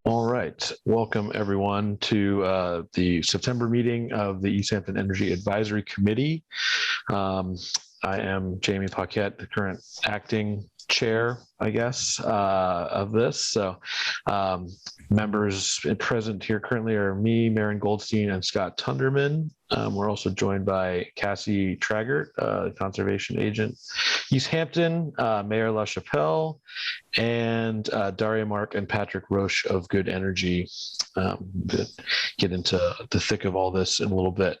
All right. Welcome, everyone, to the September meeting of the Easthampton Energy Advisory Committee. I am Jamie Paquette, the current acting chair, I guess, of this. So members present here currently are me, Maren Goldstein, and Scott Tunderman. We're also joined by Cassie Traggart, conservation agent, Easthampton, Mayor LaChapelle, and Daria Mark and Patrick Roche of Good Energy. Get into the thick of all this in a little bit.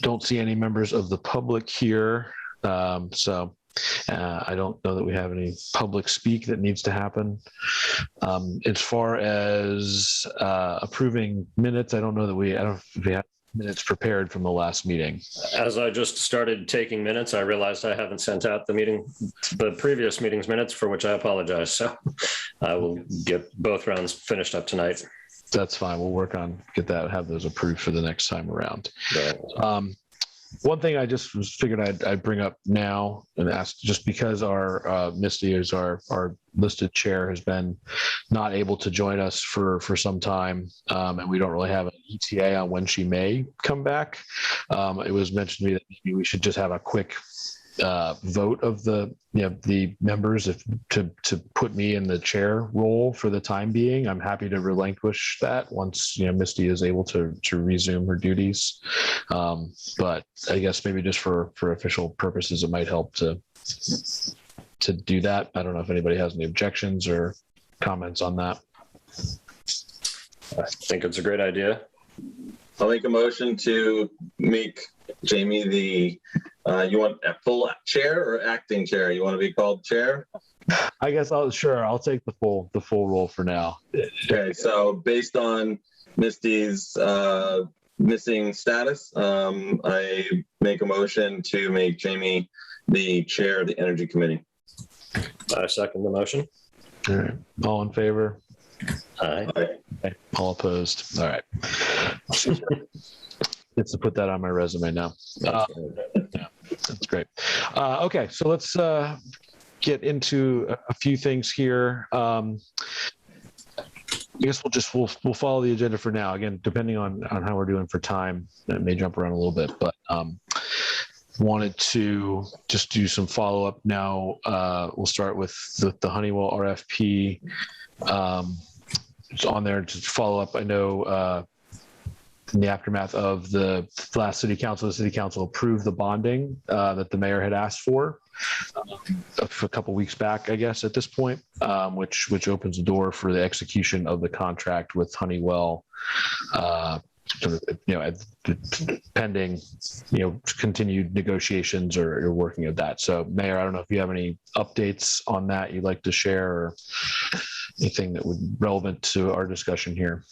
Don't see any members of the public here, so I don't know that we have any public speak that needs to happen. As far as approving minutes, I don't know if we have minutes prepared from the last meeting. As I just started taking minutes, I realized I haven't sent out the previous meeting's minutes, for which I apologize. So I will get both rounds finished up tonight. That's fine. We'll work on have those approved for the next time around. Right. One thing I just figured I'd bring up now and ask, just because our Misty is our listed chair, has been not able to join us for some time, and we don't really have an ETA on when she may come back. It was mentioned to me that maybe we should just have a quick vote of the members to put me in the chair role for the time being. I'm happy to relinquish that once Misty is able to resume her duties. But I guess maybe just for official purposes, it might help to do that. I don't know if anybody has any objections or comments on that. I think it's a great idea. I'll make a motion to make Jamie the, you want a full chair or acting chair? You want to be called chair? I guess I'll take the full role for now. Okay, so based on Misty's missing status, I make a motion to make Jamie the chair of the Energy Committee. I second the motion. All right. All in favor? Aye. Okay. All opposed? All right. Gets to put that on my resume now. Yeah, that's great. Okay, so let's get into a few things here. I guess we'll follow the agenda for now. Again, depending on how we're doing for time, it may jump around a little bit, but wanted to just do some follow up now. We'll start with the Honeywell RFP. It's on there to follow up. I know in the aftermath of the last city council approved the bonding that the mayor had asked for a couple weeks back, I guess, at this point, which opens the door for the execution of the contract with Honeywell, pending, continued negotiations or working at that. So, Mayor, I don't know if you have any updates on that you'd like to share, or anything that would be relevant to our discussion here.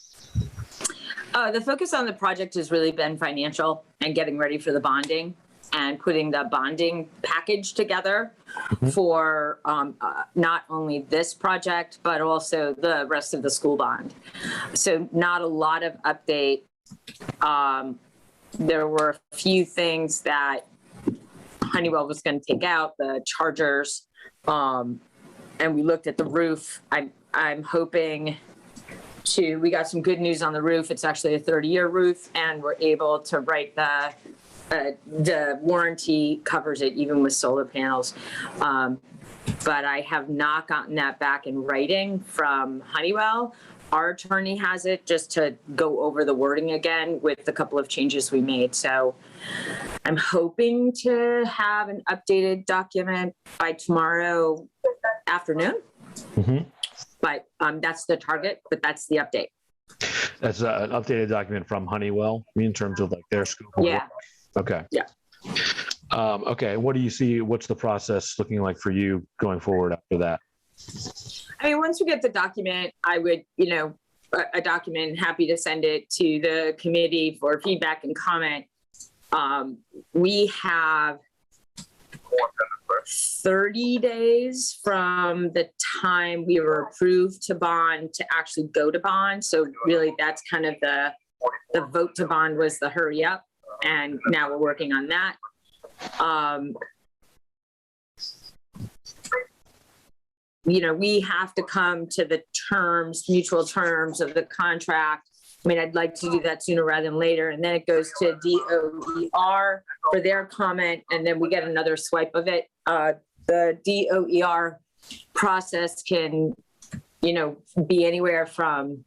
The focus on the project has really been financial and getting ready for the bonding and putting the bonding package together for not only this project, but also the rest of the school bond. So not a lot of update. There were a few things that Honeywell was going to take out, the chargers, and we looked at the roof. I'm hoping we got some good news on the roof. It's actually a 30-year roof, and we're able to write the warranty covers it even with solar panels. But I have not gotten that back in writing from Honeywell. Our attorney has it, just to go over the wording again with a couple of changes we made. So I'm hoping to have an updated document by tomorrow afternoon. But that's the target, but that's the update. That's an updated document from Honeywell, in terms of like their scope. Yeah. Okay. Yeah. Okay. What do you see? What's the process looking like for you going forward after that? I mean, once we get the document, I would, a document, happy to send it to the committee for feedback and comment. We have 30 days from the time we were approved to bond to actually go to bond. So really that's kind of the vote to bond was the hurry up. And now we're working on that. we have to come to the mutual terms of the contract. I mean, I'd like to do that sooner rather than later. And then it goes to DOER for their comment, and then we get another swipe of it. The DOER process can, be anywhere from,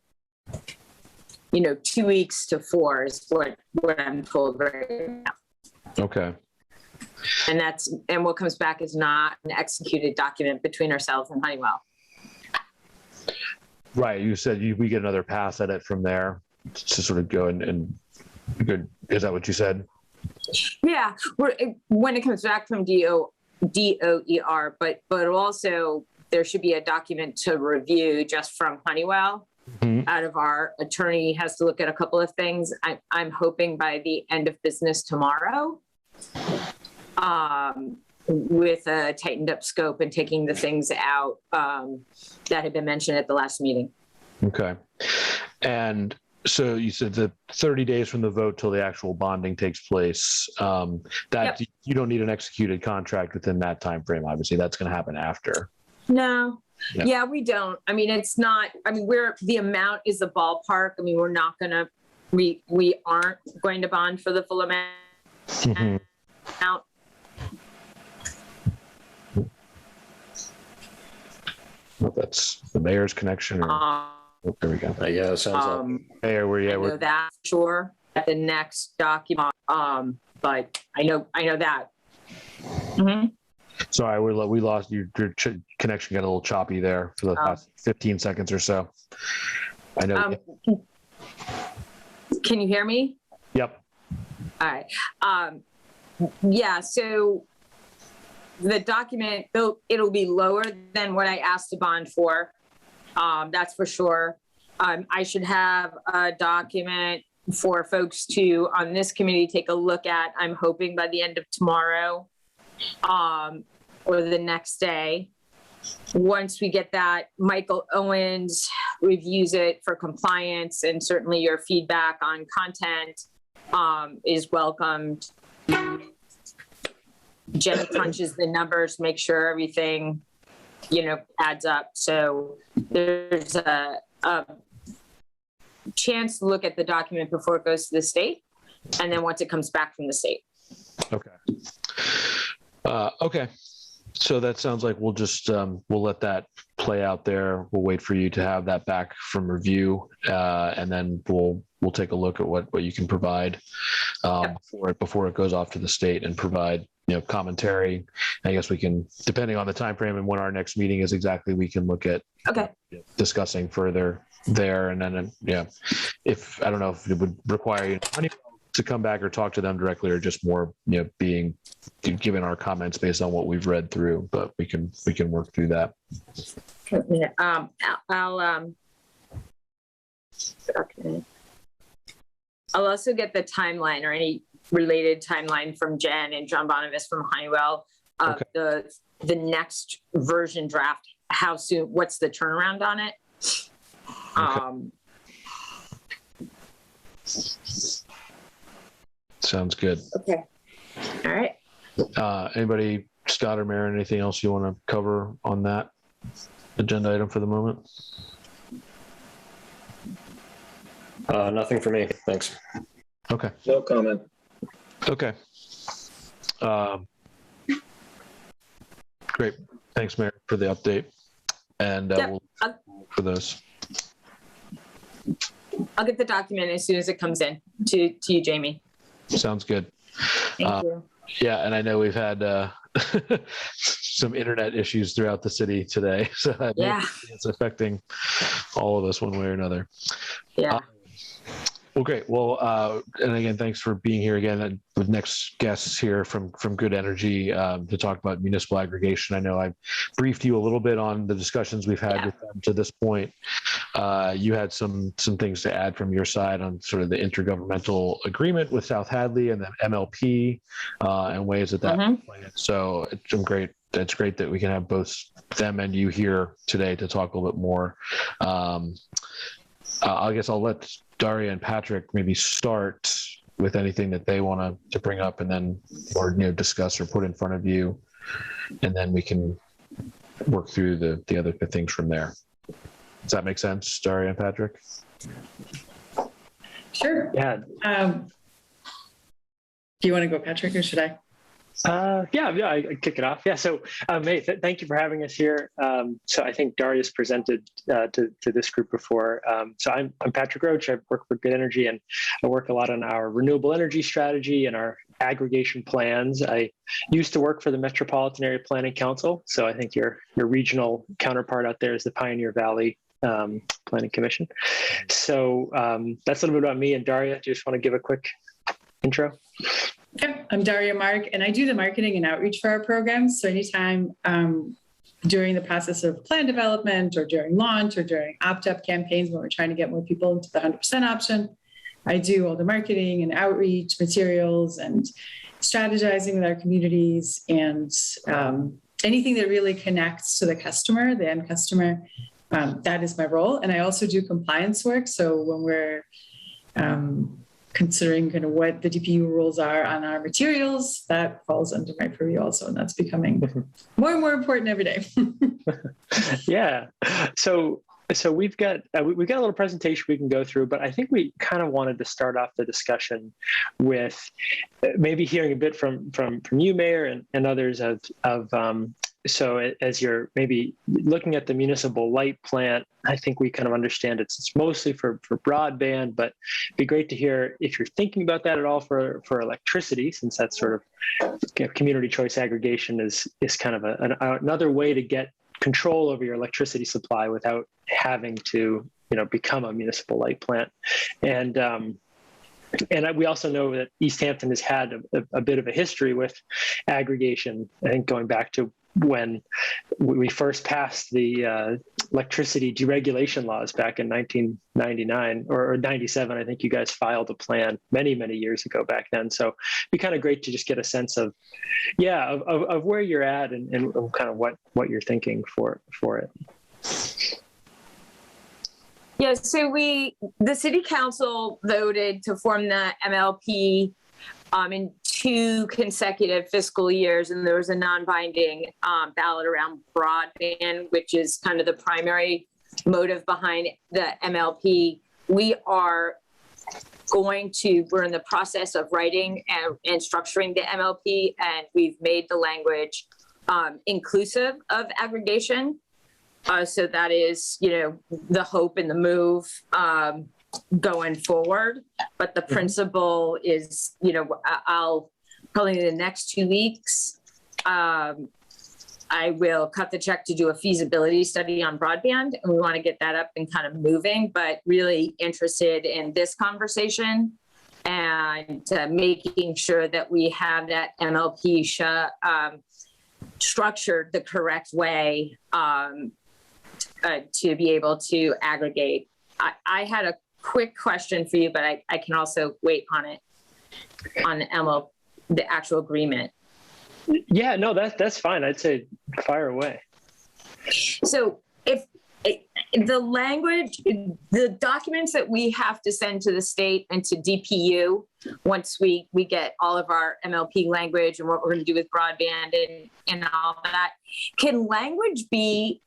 2 weeks to 4 is what I'm told right now. Okay. And what comes back is not an executed document between ourselves and Honeywell. Right. You said we get another pass at it from there to sort of go and good. Is that what you said? Yeah. When it comes back from DOER, but also there should be a document to review just from Honeywell. Mm-hmm. Out of our attorney has to look at a couple of things. I'm hoping by the end of business tomorrow, with a tightened up scope and taking the things out that had been mentioned at the last meeting. Okay. And so you said the 30 days from the vote till the actual bonding takes place, that yep. You don't need an executed contract within that time frame. Obviously, that's going to happen after. No. Yeah, we don't. I mean, it's not, the amount is the ballpark. I mean, we're not going to, we aren't going to bond for the full amount. Mm-hmm. Well, that's the mayor's connection. There we go. Yeah, sounds like mayor. We're that sure at the next document. But I know that. Mm-hmm. Sorry, we lost your connection. Got a little choppy there for the past 15 seconds or so. I know. Can you hear me? Yep. All right. Yeah. So the document, it'll be lower than what I asked to bond for. That's for sure. I should have a document for folks to, on this committee, take a look at. I'm hoping by the end of tomorrow. Or the next day. Once we get that, Michael Owens reviews it for compliance, and certainly your feedback on content is welcomed. Jen crunches the numbers, make sure everything, adds up. So there's a chance to look at the document before it goes to the state, and then once it comes back from the state. Okay. Okay. So that sounds like we'll just, we'll let that play out there. We'll wait for you to have that back from review. And then we'll take a look at what you can provide before it goes off to the state and provide, commentary. I guess we can, depending on the time frame and when our next meeting is exactly, we can look at discussing further there. And then, if, I don't know if it would require you to come back or talk to them directly, or just more, being given our comments based on what we've read through, but we can work through that. I'll also get the timeline or any related timeline from Jen and John Bonavis from Honeywell. The next version draft, how soon, what's the turnaround on it? Sounds good. Okay. All right. Anybody, Scott or Maren, anything else you want to cover on that agenda item for the moment? Nothing for me. Thanks. Okay. No comment. Okay. Great. Thanks, Maren, for the update. And we'll for those. I'll get the document as soon as it comes in to you, Jamie. Sounds good. Thank you. Yeah, and I know we've had some internet issues throughout the city today, so it's affecting all of us one way or another. Yeah. Well, great. Well, and again, thanks for being here again. The next guests here from Good Energy to talk about municipal aggregation. I know I briefed you a little bit on the discussions we've had with them to this point. You had some things to add from your side on sort of the intergovernmental agreement with South Hadley and then MLP and ways that played. So it's great. It's great that we can have both them and you here today to talk a little bit more. I guess I'll let Daria and Patrick maybe start with anything that they want to bring up, and then or discuss or put in front of you, and then we can work through the other things from there. Does that make sense, Daria and Patrick? Sure. Yeah. Do you want to go, Patrick, or should I? Yeah, I kick it off. Yeah, so hey, thank you for having us here. So I think Daria's presented to this group before. So I'm Patrick Roach. I work for Good Energy, and I work a lot on our renewable energy strategy and our aggregation plans. I used to work for the Metropolitan Area Planning Council, so I think your regional counterpart out there is the Pioneer Valley Planning Commission. So that's a little bit about me and Daria. Do you just want to give a quick intro? Okay, I'm Daria Mark, and I do the marketing and outreach for our programs. So anytime during the process of plan development or during launch or during opt-up campaigns when we're trying to get more people into the 100% option, I do all the marketing and outreach materials and strategizing with our communities and anything that really connects to the customer, the end customer. That is my role. And I also do compliance work. So when we're considering kind of what the DPU rules are on our materials, that falls under my purview also, and that's becoming more and more important every day. Yeah. So we've got a little presentation we can go through, but I think we kind of wanted to start off the discussion with maybe hearing a bit from you, Mayor, and others so as you're maybe looking at the municipal light plant, I think we kind of understand it's mostly for broadband, but it'd be great to hear if you're thinking about that at all for electricity, since that's sort of community choice aggregation is kind of another way to get control over your electricity supply without having to, become a municipal light plant. And we also know that Easthampton has had a bit of a history with aggregation, I think going back to when we first passed the electricity deregulation laws back in 1999 or 97. I think you guys filed a plan many, many years ago back then. So it'd be kind of great to just get a sense of where you're at and kind of what you're thinking for it. Yeah, so the city council voted to form the MLP in 2 consecutive fiscal years, and there was a non-binding ballot around broadband, which is kind of the primary motive behind the MLP. We're in the process of writing and structuring the MLP, and we've made the language inclusive of aggregation. So that is, the hope and the move going forward. But the principle is, I'll probably in the next 2 weeks, I will cut the check to do a feasibility study on broadband, and we want to get that up and kind of moving, but really interested in this conversation and making sure that we have that MLP structured the correct way to be able to aggregate. I had a quick question for you, but I can also wait on it, on the actual agreement. Yeah, no, that's fine. I'd say fire away. So if the language, the documents that we have to send to the state and to DPU, once we get all of our MLP language and what we're going to do with broadband and all that, can language be,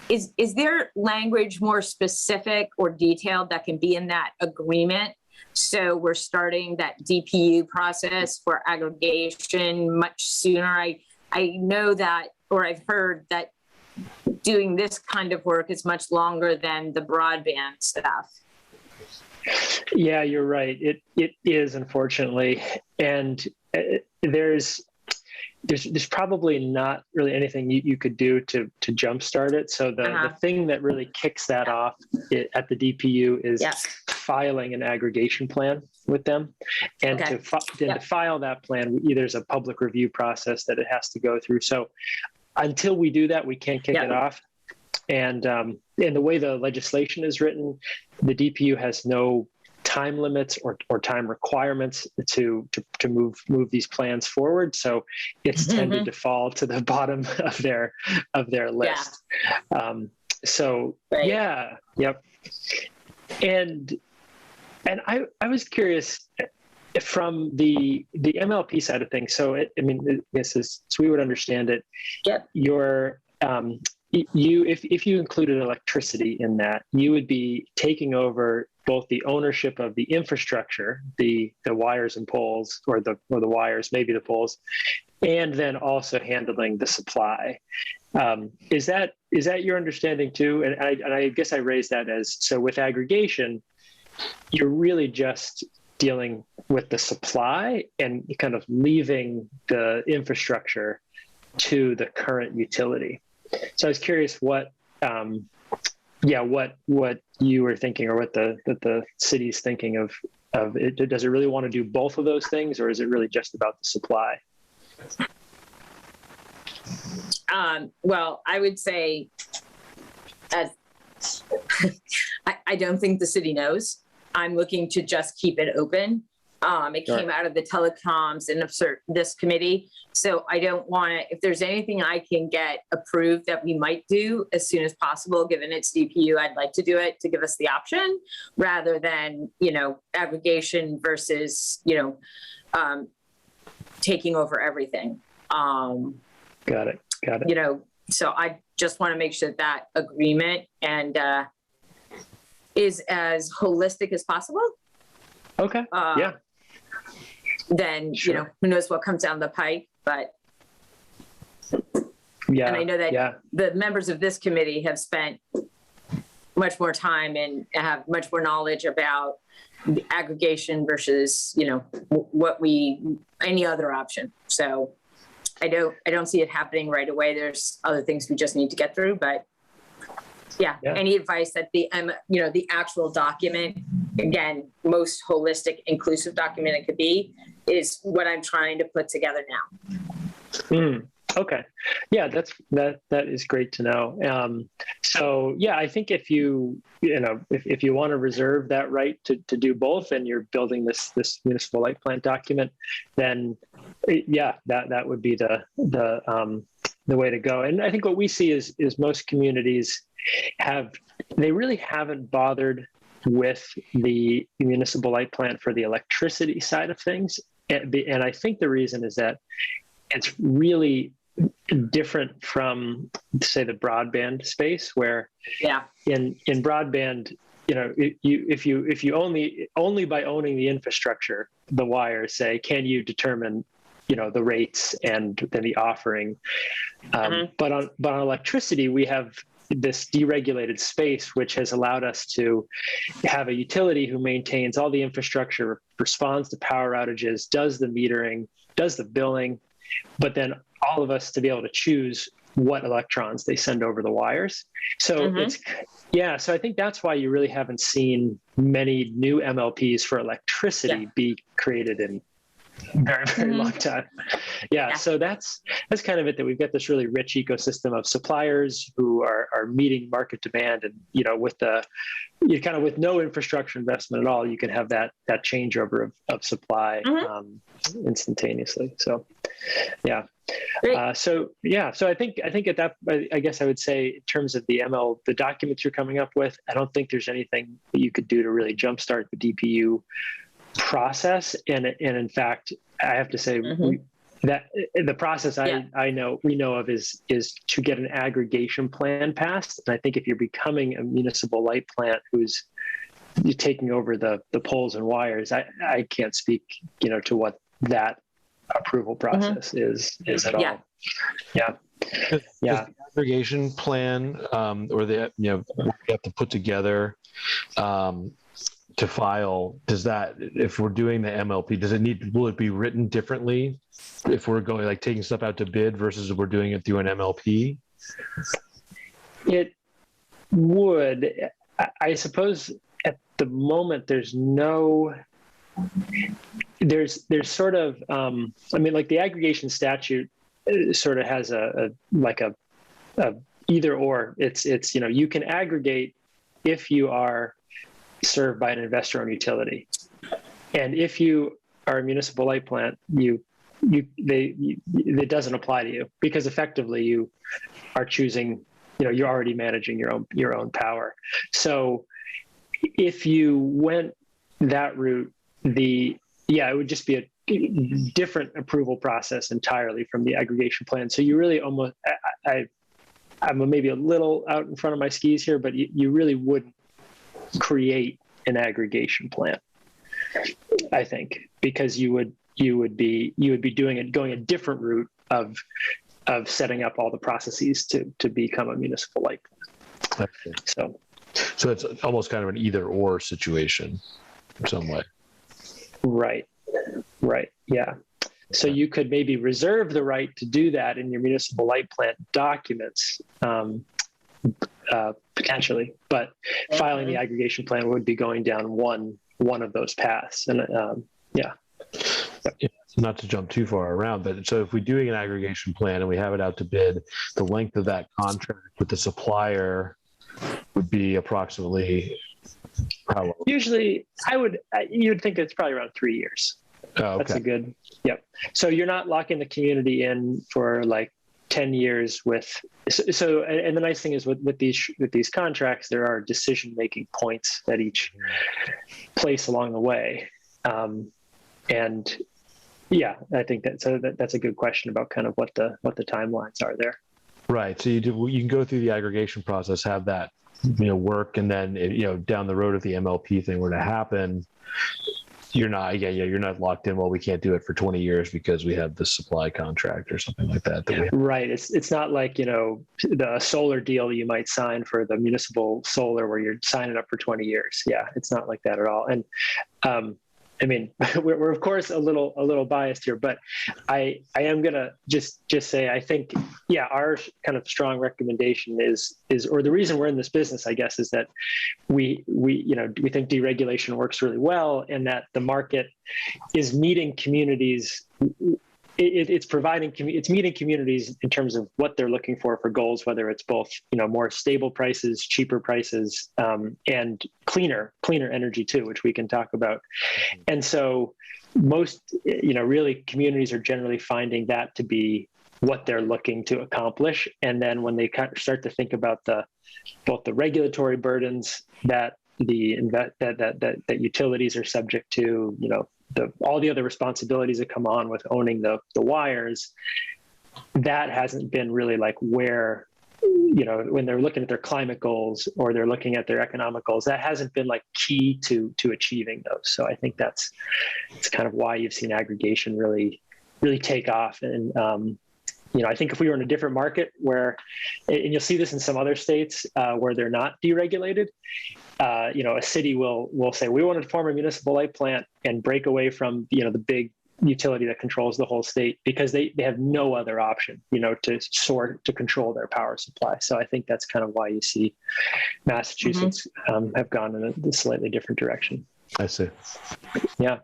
is there language more specific or detailed that can be in that agreement? So we're starting that DPU process for aggregation much sooner. I know that, or I've heard that doing this kind of work is much longer than the broadband stuff. Yeah, you're right. It is, unfortunately. And there's probably not really anything you could do to jumpstart it. So the thing that really kicks that off at the DPU is filing an aggregation plan with them. And to file that plan, there's a public review process that it has to go through. So until we do that, we can't kick it off. And the way the legislation is written, the DPU has no time limits or time requirements to move these plans forward. So it's tended to fall to the bottom of their list. Yep. And I was curious from the MLP side of things. So so we would understand it. Yep. Your if you included electricity in that, you would be taking over both the ownership of the infrastructure, the wires and poles, or the wires, maybe the poles, and then also handling the supply. Is that your understanding too? And I guess I raised that as, so with aggregation, you're really just dealing with the supply and kind of leaving the infrastructure to the current utility. So I was curious what you were thinking, or what the city's thinking of it. Does it really want to do both of those things, or is it really just about the supply? Well, I would say, I don't think the city knows. I'm looking to just keep it open. It Sure. came out of the telecoms and this committee. So I don't want to, if there's anything I can get approved that we might do as soon as possible, given its DPU, I'd like to do it to give us the option, rather than, aggregation versus, taking over everything. Got it. So I just want to make sure that agreement is as holistic as possible. Okay. Yeah. Then, Sure. Who knows what comes down the pike, but, Yeah. and I know that the members of this committee have spent much more time and have much more knowledge about the aggregation versus, any other option. So I don't see it happening right away. There's other things we just need to get through, but yeah. Any advice that the actual document, again, most holistic, inclusive document it could be, is what I'm trying to put together now. Okay. Yeah, that is great to know. So yeah, I think if you want to reserve that right to do both, and you're building this municipal light plant document, then that would be the way to go. And I think what we see is most communities they really haven't bothered with the municipal light plant for the electricity side of things. And I think the reason is that it's really different from, say, the broadband space, where in broadband, if you only by owning the infrastructure, the wires, say, can you determine the rates and then the offering. But on electricity, we have this deregulated space, which has allowed us to have a utility who maintains all the infrastructure, responds to power outages, does the metering, does the billing, but then all of us to be able to choose what electrons they send over the wires. So so I think that's why you really haven't seen many new MLPs for electricity be created in very, very long time. So that's kind of it, that we've got this really rich ecosystem of suppliers who are meeting market demand, and with with no infrastructure investment at all, you can have that changeover of supply instantaneously. So so I think at that, I guess I would say, in terms of the documents you're coming up with, I don't think there's anything that you could do to really jumpstart the DPU process. And in fact, I have to say that the process we know of is to get an aggregation plan passed. And I think if you're becoming a municipal light plant who's taking over the poles and wires, I can't speak to what that approval process is at all. The aggregation plan, or the you have to put together to file, does that, if we're doing the MLP, will it be written differently if we're going, like, taking stuff out to bid versus if we're doing it through an MLP? It would. I suppose at the moment there's sort of, like the aggregation statute sort of has a either or. It's you can aggregate if you are served by an investor-owned utility, and if you are a municipal light plant, it doesn't apply to you, because effectively you are choosing, you're already managing your own power. So if you went that route, it would just be a different approval process entirely from the aggregation plan. So you really almost, I'm maybe a little out in front of my skis here, but you really wouldn't create an aggregation plan, I think, because you would be going a different route of setting up all the processes to become a municipal light plan. So it's almost kind of an either or situation in some way. Right. Yeah. So you could maybe reserve the right to do that in your municipal light plan documents, potentially, but filing the aggregation plan would be going down one of those paths. And yeah. Not to jump too far around, but so if we're doing an aggregation plan and we have it out to bid, the length of that contract with the supplier would be approximately how long? Usually you'd think it's probably around 3 years. Oh, okay. That's a good, yep. So you're not locking the community in for like 10 years and the nice thing is with these contracts, there are decision-making points at each place along the way. And yeah, I think that's a good question about kind of what the timelines are there. Right. So you can go through the aggregation process, have that, work. And then, down the road, if the MLP thing were to happen, you're not locked in. Well, we can't do it for 20 years because we have the supply contract or something like that. Right. It's not like, the solar deal you might sign for the municipal solar where you're signing up for 20 years. Yeah. It's not like that at all. And, I mean, we're of course a little biased here, but I am gonna just say I think our kind of strong recommendation is or the reason we're in this business, I guess, is that we think deregulation works really well, and that the market is meeting communities. It's meeting communities in terms of what they're looking for goals, whether it's both, more stable prices, cheaper prices, and cleaner energy too, which we can talk about. And so most, really communities are generally finding that to be what they're looking to accomplish. And then when they start to think about both the regulatory burdens that that utilities are subject to, all the other responsibilities that come on with owning the wires, that hasn't been really like where, when they're looking at their climate goals or they're looking at their economic goals, that hasn't been like key to achieving those. So I think it's kind of why you've seen aggregation really take off. And, I think if we were in a different market where, and you'll see this in some other states where they're not deregulated, a city will say, we want to form a municipal light plant and break away from, the big utility that controls the whole state because they have no other option, to control their power supply. So I think that's kind of why you see Massachusetts have gone in a slightly different direction. I see. Yeah.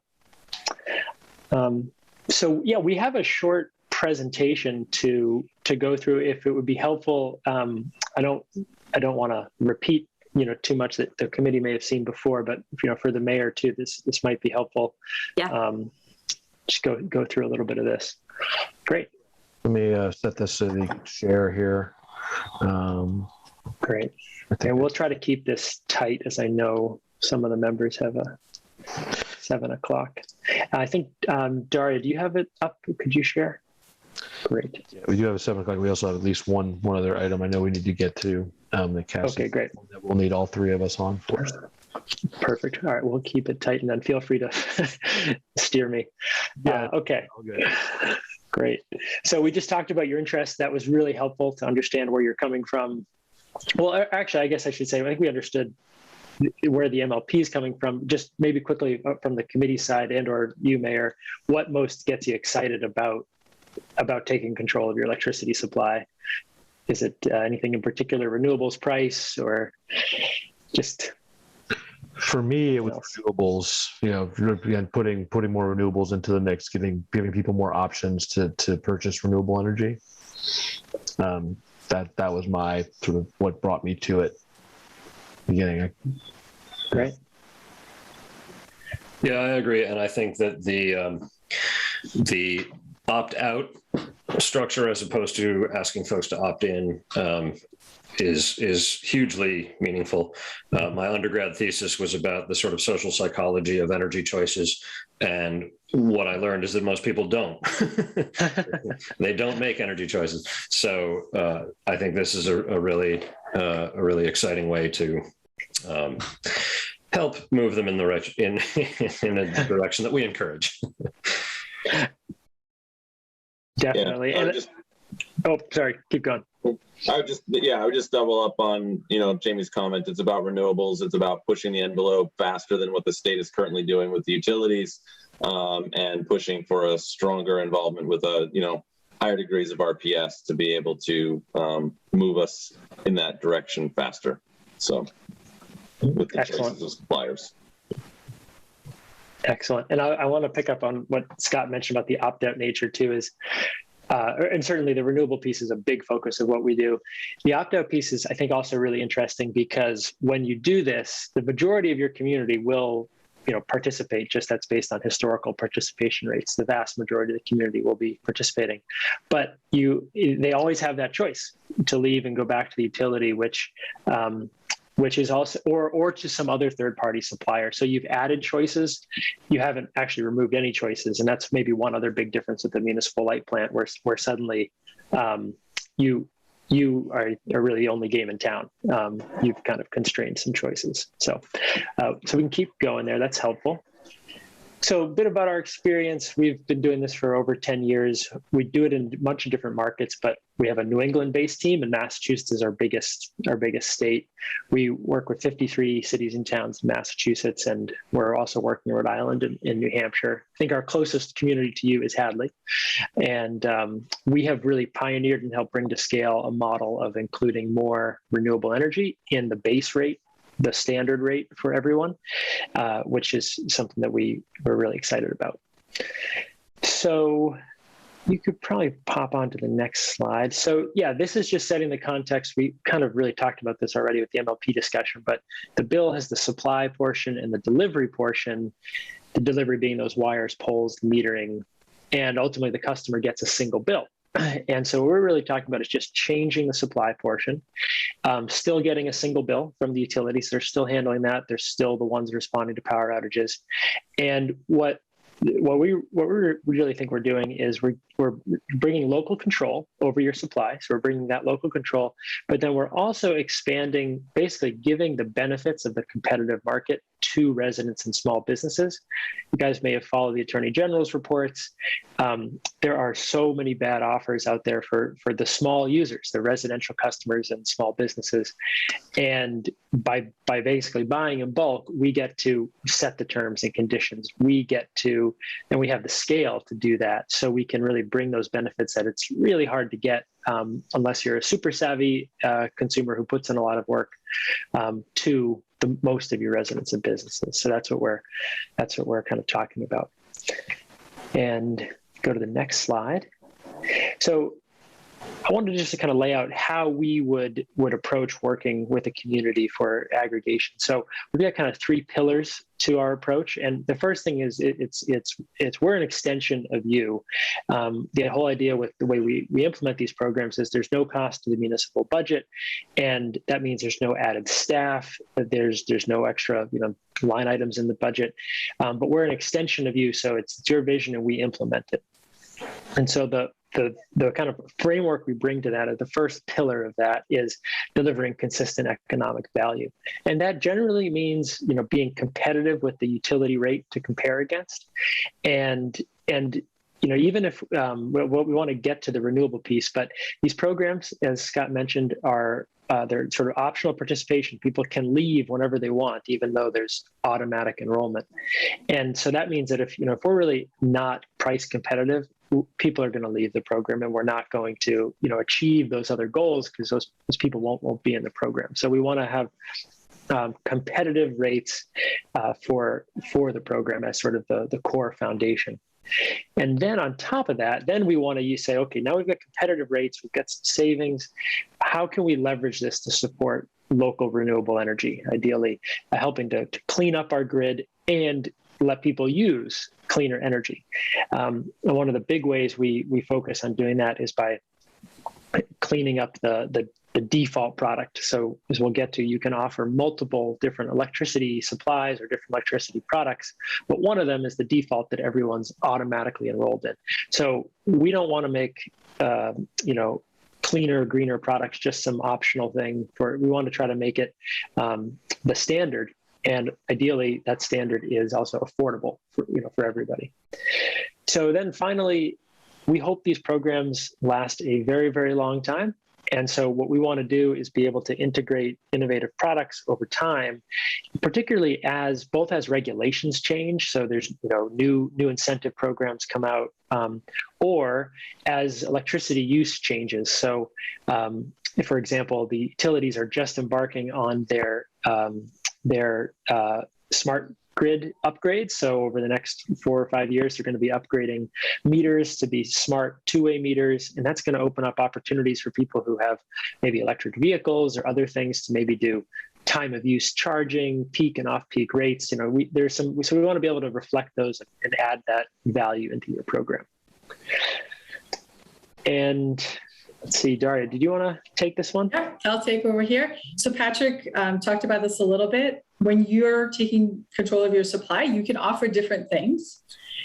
So yeah, we have a short presentation to go through if it would be helpful. I don't want to repeat too much that the committee may have seen before, but for the mayor too, this might be helpful. Yeah. Just go through a little bit of this. Great. Let me set this so they can share here. Great. And we'll try to keep this tight, as I know some of the members have a 7 o'clock. I think Daria, do you have it up? Could you share? Great. Yeah, we do have a 7 o'clock. We also have at least one other item I know we need to get to. The Cassie. Okay, great. That we'll need all three of us on for. Perfect. All right, we'll keep it tight, and then feel free to steer me. Yeah. Okay. All good. Great. So we just talked about your interest. That was really helpful to understand where you're coming from. Well, actually, I guess I should say, I think we understood where the MLP is coming from. Just maybe quickly from the committee side or you, Mayor, what most gets you excited about taking control of your electricity supply? Is it anything in particular, renewables price, or just? For me, it was renewables. Again, putting more renewables into the mix, giving people more options to purchase renewable energy. That was my sort of what brought me to it. Beginning. Great. Yeah, I agree, and I think that the opt-out / structure as opposed to asking folks to opt in is hugely meaningful. My undergrad thesis was about the sort of social psychology of energy choices. And what I learned is that most people don't. They don't make energy choices. So I think this is a really exciting way to help move them in a direction that we encourage. Definitely. Yeah, oh, sorry, keep going. I would just double up on, Jamie's comment. It's about renewables. It's about pushing the envelope faster than what the state is currently doing with the utilities, and pushing for a stronger involvement with higher degrees of RPS to be able to move us in that direction faster. So with the choices of suppliers. Excellent. And I want to pick up on what Scott mentioned about the opt-out nature too, is and certainly the renewable piece is a big focus of what we do. The opt-out piece is, I think, also really interesting because when you do this, the majority of your community will participate. Just that's based on historical participation rates. The vast majority of the community will be participating, but they always have that choice to leave and go back to the utility, which is also, or to some other third-party supplier. So you've added choices, you haven't actually removed any choices, and that's maybe one other big difference with the municipal light plant, where suddenly you are really the only game in town. You've kind of constrained some choices. So we can keep going there. That's helpful. So a bit about our experience. We've been doing this for over 10 years. We do it in a bunch of different markets, but we have a New England-based team, and Massachusetts is our biggest state. We work with 53 cities and towns in Massachusetts, and we're also working in Rhode Island and in New Hampshire. I think our closest community to you is Hadley. And we have really pioneered and helped bring to scale a model of including more renewable energy in the base rate, the standard rate for everyone, which is something that we're really excited about. So you could probably pop on to the next slide. So yeah, this is just setting the context. We kind of really talked about this already with the MLP discussion, but the bill has the supply portion and the delivery portion, the delivery being those wires, poles, metering, and ultimately the customer gets a single bill. And so what we're really talking about is just changing the supply portion, still getting a single bill from the utilities. They're still handling that. They're still the ones responding to power outages. And what we really think we're doing is we're bringing local control over your supply. So we're bringing that local control, but then we're also expanding, basically giving the benefits of the competitive market to residents and small businesses. You guys may have followed the Attorney General's reports. There are so many bad offers out there for the small users, the residential customers and small businesses. And by basically buying in bulk, we get to set the terms and conditions. We get to, and we have the scale to do that. So we can really bring those benefits that it's really hard to get unless you're a super savvy consumer who puts in a lot of work to most of your residents and businesses. So that's what we're kind of talking about. And go to the next slide. So I wanted just to kind of lay out how we would approach working with a community for aggregation. So we've got kind of three pillars to our approach. And the first thing is we're an extension of you. The whole idea with the way we implement these programs is there's no cost to the municipal budget. And that means there's no added staff, there's no extra, line items in the budget, but we're an extension of you. So it's your vision and we implement it. And so the kind of framework we bring to that, the first pillar of that is delivering consistent economic value. And that generally means, being competitive with the utility rate to compare against. And even if we want to get to the renewable piece, but these programs, as Scott mentioned, are they're sort of optional participation. People can leave whenever they want, even though there's automatic enrollment. And so that means that if we're really not price competitive, people are going to leave the program, and we're not going to achieve those other goals because those people won't be in the program. So we want to have competitive rates for the program as sort of the core foundation. And then on top of that, then we want to say, okay, now we've got competitive rates, we've got some savings. How can we leverage this to support local renewable energy, ideally helping to clean up our grid and let people use cleaner energy. And one of the big ways we focus on doing that is by cleaning up the default product. So as we'll get to, you can offer multiple different electricity supplies or different electricity products, but one of them is the default that everyone's automatically enrolled in. So we don't want to make, cleaner, greener products just some optional thing. We want to try to make it the standard. And ideally, that standard is also affordable for everybody. So then finally, we hope these programs last a very, very long time. And so what we want to do is be able to integrate innovative products over time, particularly as regulations change. So there's new incentive programs come out, or as electricity use changes. So if, for example, the utilities are just embarking on their smart grid upgrades. So over the next 4 or 5 years, they're going to be upgrading meters to be smart two-way meters. And that's going to open up opportunities for people who have maybe electric vehicles or other things to maybe do time of use charging, peak and off-peak rates. So we want to be able to reflect those and add that value into your program. And let's see, Daria, did you want to take this one? Yeah, I'll take over here. So Patrick talked about this a little bit. When you're taking control of your supply, you can offer different things.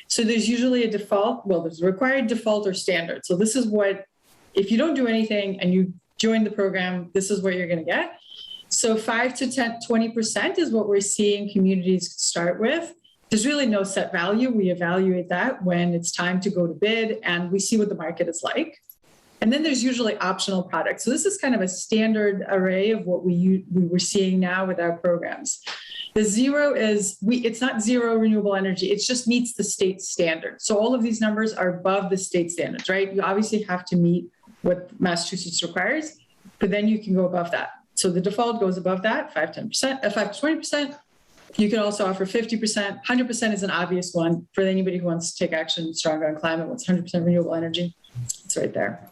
So there's usually a default, there's a required default or standard. So this is what, if you don't do anything and you join the program, this is what you're going to get. So 5 to 20% is what we're seeing communities start with. There's really no set value. We evaluate that when it's time to go to bid and we see what the market is like. And then there's usually optional products. So this is kind of a standard array of what we were seeing now with our programs. The zero is, it's not zero renewable energy, it just meets the state standard. So all of these numbers are above the state standards, right? You obviously have to meet what Massachusetts requires, but then you can go above that. So the default goes above that, 5 to 20%. You can also offer 50%. 100% is an obvious one for anybody who wants to take action stronger on climate, wants 100% renewable energy. It's right there.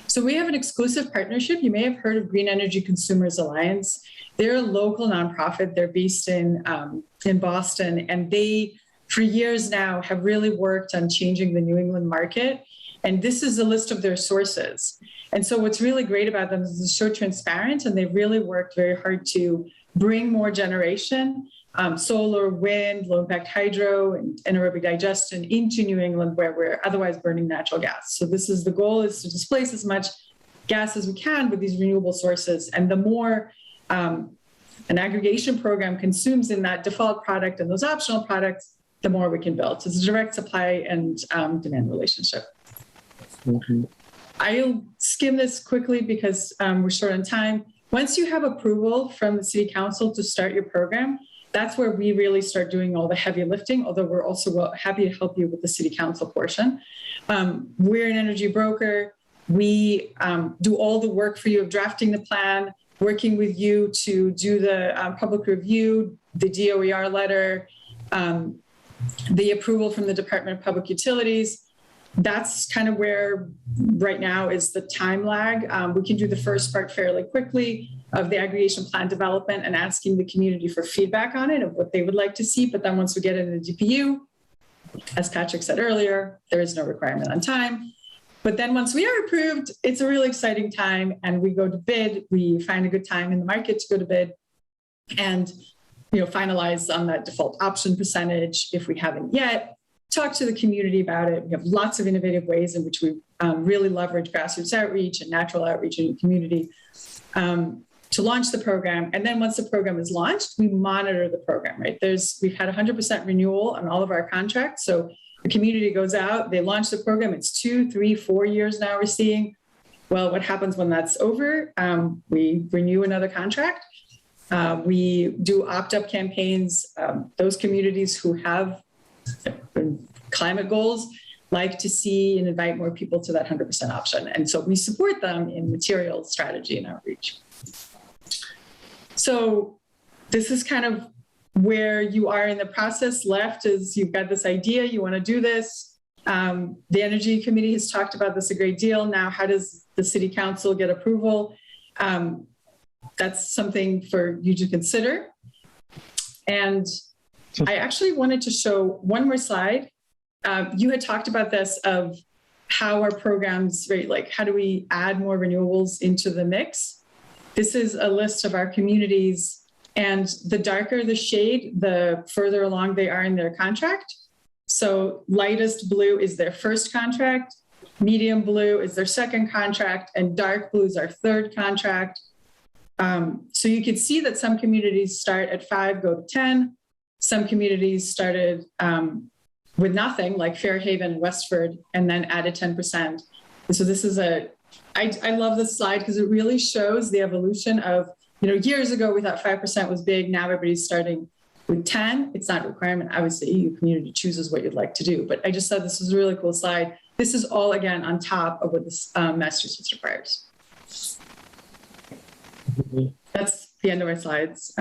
So we have an exclusive partnership. You may have heard of Green Energy Consumers Alliance. They're a local nonprofit. They're based in Boston, and they, for years now, have really worked on changing the New England market. And this is a list of their sources. And so what's really great about them is they're so transparent, and they really worked very hard to bring more generation, solar, wind, low impact hydro, and anaerobic digestion into New England, where we're otherwise burning natural gas. So the goal is to displace as much gas as we can with these renewable sources. And the more an aggregation program consumes in that default product and those optional products, the more we can build. So it's a direct supply and demand relationship. Mm-hmm. I'll skim this quickly because we're short on time. Once you have approval from the City Council to start your program, that's where we really start doing all the heavy lifting, although we're also happy to help you with the City Council portion. We're an energy broker. We do all the work for you of drafting the plan, working with you to do the public review, the DOER letter, the approval from the Department of Public Utilities. That's kind of where right now is the time lag. We can do the first part fairly quickly of the aggregation plan development and asking the community for feedback on it of what they would like to see. But then once we get it in the DPU, as Patrick said earlier, there is no requirement on time. But then once we are approved, it's a really exciting time and we go to bid. We find a good time in the market to go to bid and finalize on that default option percentage if we haven't yet. Talk to the community about it. We have lots of innovative ways in which we really leverage grassroots outreach and natural outreach in the community to launch the program. And then once the program is launched, we monitor the program, right? We've had 100% renewal on all of our contracts. So the community goes out, they launch the program. It's 2, 3, 4 years now we're seeing. Well, what happens when that's over? We renew another contract. We do opt-up campaigns. Those communities who have climate goals like to see and invite more people to that 100% option. And so we support them in material strategy and outreach. So this is kind of where you are in the process. Left is you've got this idea, you want to do this. The Energy Committee has talked about this a great deal. Now, how does the City Council get approval? That's something for you to consider. And I actually wanted to show one more slide. You had talked about this of how our programs, right? Like, how do we add more renewables into the mix? This is a list of our communities, and the darker the shade, the further along they are in their contract. So lightest blue is their first contract, medium blue is their second contract, and dark blue is our third contract. So you can see that some communities start at 5, go to 10. Some communities started with nothing, like Fairhaven and Westford, and then added 10%. And so this is I love this slide because it really shows the evolution of, years ago we thought 5% was big. Now everybody's starting with 10. It's not a requirement. Obviously, your community chooses what you'd like to do. But I just thought this was a really cool slide. This is all, again, on top of what this Massachusetts requires. That's the end of my slides.